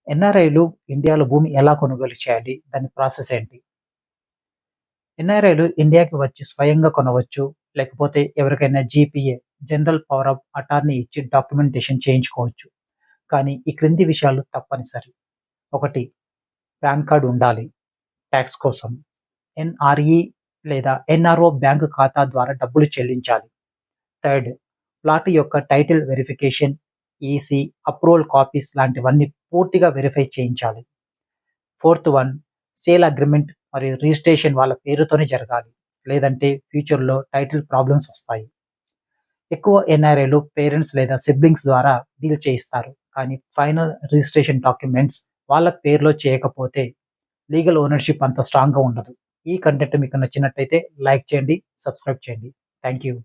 ఎన్ఆర్ఐలు ఇండియాలో భూమి ఎలా కొనుగోలు చేయాలి? దాని ప్రాసెస్ ఏంటి? ఎన్ఆర్ఐలు ఇండియాకి వచ్చి స్వయంగా కొనవచ్చు. లేకపోతే ఎవరికైనా GPA general power of attorney ఇచ్చి డాక్యుమెంటేషన్ చేయించుకోవచ్చు. కానీ ఈ క్రింది విషయాలు తప్పనిసరి. 1. పాన్ కార్డ్ ఉండాలి ట్యాక్స్ కోసం. ఎన్ఆర్ఈ లేదా ఎన్ఆర్ఓ బ్యాంకు ఖాతా ద్వారా డబ్బులు చెల్లించాలి. థర్డ్, ప్లాట్ యొక్క title verification, EC, approval copies లాంటివన్నీ పూర్తిగా వెరిఫై చేయించాలి. ఫోర్త్ వన్, సేల్ అగ్రిమెంట్ మరియు రిజిస్ట్రేషన్ వాళ్ళ పేరుతోనే జరగాలి. లేదంటే ఫ్యూచర్లో టైటిల్ ప్రాబ్లమ్స్ వస్తాయి. ఎక్కువ ఎన్ఆర్ఐలు పేరెంట్స్ లేదా సిబ్లింగ్స్ ద్వారా డీల్ చేయిస్తారు. కానీ ఫైనల్ రిజిస్ట్రేషన్ డాక్యుమెంట్స్ వాళ్ళ పేరులో చేయకపోతే లీగల్ ఓనర్షిప్ అంత స్ట్రాంగ్గా ఉండదు. ఈ కంటెంట్ మీకు నచ్చినట్టయితే లైక్ చేయండి, సబ్స్క్రైబ్ చేయండి. Thank you.